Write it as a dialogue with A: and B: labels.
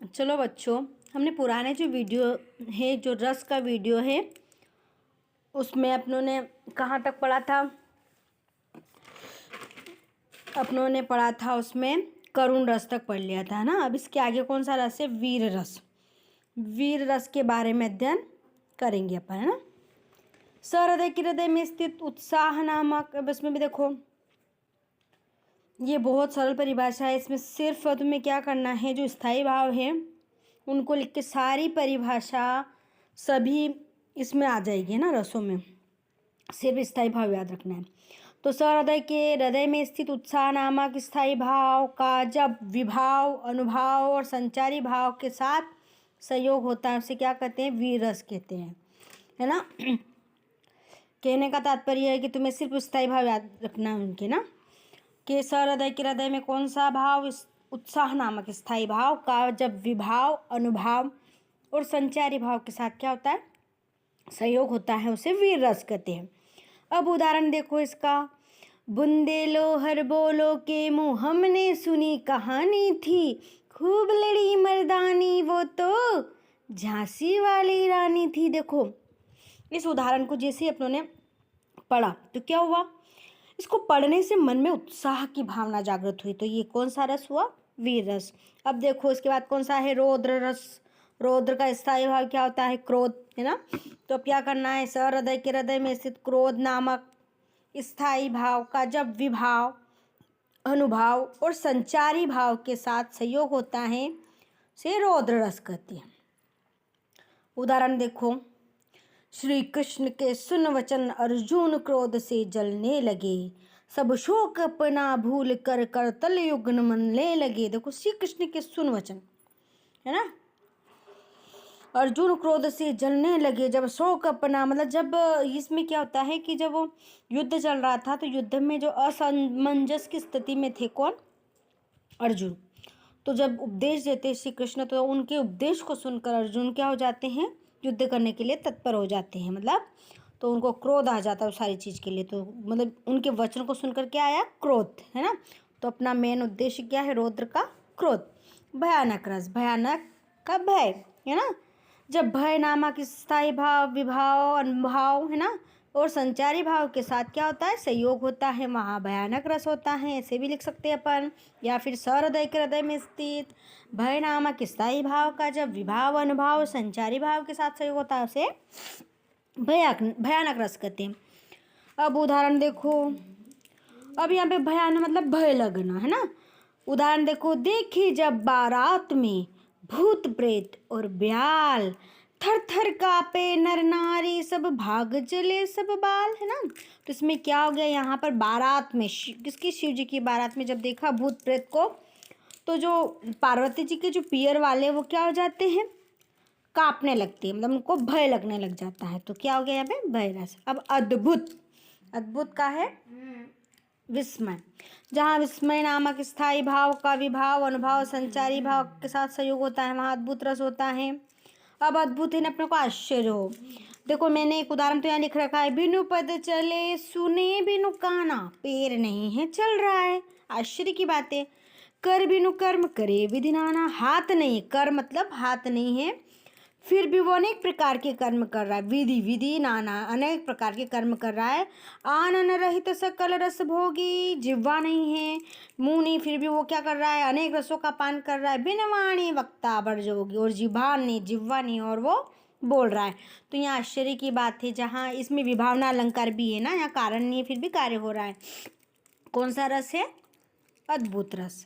A: चलो बच्चों, हमने पुराने जो वीडियो है, जो रस का वीडियो है, उसमें अपनों ने कहाँ तक पढ़ा था? अपनों ने पढ़ा था उसमें करुण रस तक पढ़ लिया था ना। अब इसके आगे कौन सा रस है? वीर रस। वीर रस के बारे में अध्ययन करेंगे अपन, है ना। सहृदय के हृदय में स्थित उत्साह नामक, अब इसमें भी देखो ये बहुत सरल परिभाषा है। इसमें सिर्फ तुम्हें क्या करना है, जो स्थायी भाव है उनको लिख के सारी परिभाषा सभी इसमें आ जाएगी ना, रसों में। सिर्फ स्थायी भाव याद रखना है। तो सहृदय के हृदय में स्थित उत्साह नामक स्थायी भाव का जब विभाव, अनुभाव और संचारी भाव के साथ संयोग होता है उसे क्या कहते हैं? वीर रस कहते हैं, है ना। कहने का तात्पर्य है कि तुम्हें सिर्फ स्थायी भाव याद रखना है उनके ना, कि सहृदय के हृदय में कौन सा भाव? उत्साह नामक स्थायी भाव का जब विभाव, अनुभाव और संचारी भाव के साथ क्या होता है? संयोग होता है, उसे वीर रस कहते हैं। अब उदाहरण देखो इसका। बुंदेलो हर बोलो के मुँह हमने सुनी कहानी थी, खूब लड़ी मर्दानी वो तो झांसी वाली रानी थी। देखो इस उदाहरण को जैसे ही अपनों ने पढ़ा तो क्या हुआ? इसको पढ़ने से मन में उत्साह की भावना जागृत हुई, तो ये कौन सा रस हुआ? वीर रस। अब देखो इसके बाद कौन सा है? रौद्र रस। रौद्र का स्थायी भाव क्या होता है? क्रोध, है ना। तो अब क्या करना है? सहृदय के हृदय में स्थित क्रोध नामक स्थायी भाव का जब विभाव, अनुभाव और संचारी भाव के साथ संयोग होता है से रौद्र रस कहते हैं। उदाहरण देखो। श्री कृष्ण के सुन वचन अर्जुन क्रोध से जलने लगे, सब शोक अपना भूल कर करतल युग्न मन ले लगे। देखो श्री कृष्ण के सुन वचन, है ना। अर्जुन क्रोध से जलने लगे, जब शोक अपना, मतलब जब इसमें क्या होता है कि जब वो युद्ध चल रहा था तो युद्ध में जो असमंजस की स्थिति में थे कौन? अर्जुन। तो जब उपदेश देते श्री कृष्ण तो उनके उपदेश को सुनकर अर्जुन क्या हो जाते हैं? युद्ध करने के लिए तत्पर हो जाते हैं, मतलब तो उनको क्रोध आ जाता है सारी चीज़ के लिए। तो मतलब उनके वचन को सुनकर क्या आया? क्रोध, है ना। तो अपना मेन उद्देश्य क्या है? रौद्र का क्रोध। भयानक रस, भयानक का भय, है ना। जब भय नामक स्थायी भाव, विभाव, अनुभाव, है ना, और संचारी भाव के साथ क्या होता है? संयोग होता है, महाभयानक रस होता है, ऐसे भी लिख सकते हैं अपन। या फिर सहृदय के हृदय में स्थित भय नामक स्थायी भाव का जब विभाव, अनुभाव, संचारी भाव के साथ संयोग होता है उसे भयानक रस कहते हैं। अब उदाहरण देखो। अब यहाँ पे भयानक मतलब भय लगना, है ना। उदाहरण देखो। देखी जब बारात में भूत प्रेत और ब्याल, थर थर कापे नर नारी, सब भाग चले सब बाल, है ना। तो इसमें क्या हो गया? यहाँ पर बारात में, किसकी? शिव जी की बारात में जब देखा भूत प्रेत को, तो जो पार्वती जी के जो पियर वाले वो क्या हो जाते हैं? कांपने लगते हैं, मतलब उनको भय लगने लग जाता है। तो क्या हो गया यहाँ पे? भय रस। अब अद्भुत। अद्भुत का है विस्मय। जहाँ विस्मय नामक स्थायी भाव का विभाव, अनुभाव, संचारी भाव के साथ संयोग होता है वहाँ अद्भुत रस होता है। अब अद्भुत है ना, अपने को आश्चर्य हो। देखो मैंने एक उदाहरण तो यहाँ लिख रखा है। बिनु पद चले सुने बिनु काना, पैर नहीं है चल रहा है। आश्चर्य की बात है। कर बिनु कर्म करे विधि नाना, हाथ नहीं, कर मतलब हाथ नहीं है, फिर भी वो अनेक प्रकार के कर्म कर रहा है। विधि, विधि नाना, अनेक प्रकार के कर्म कर रहा है। आनन रहित सकल रस भोगी, जिह्वा नहीं है, मुंह नहीं, फिर भी वो क्या कर रहा है? अनेक रसों का पान कर रहा है। बिन वाणी वक्ता बड़जोगी, और जिह्वा नहीं और वो बोल रहा है। तो यहाँ आश्चर्य की बात है, जहाँ इसमें विभावना अलंकार भी है ना, यहाँ कारण नहीं है फिर भी कार्य हो रहा है। कौन सा रस है? अद्भुत रस।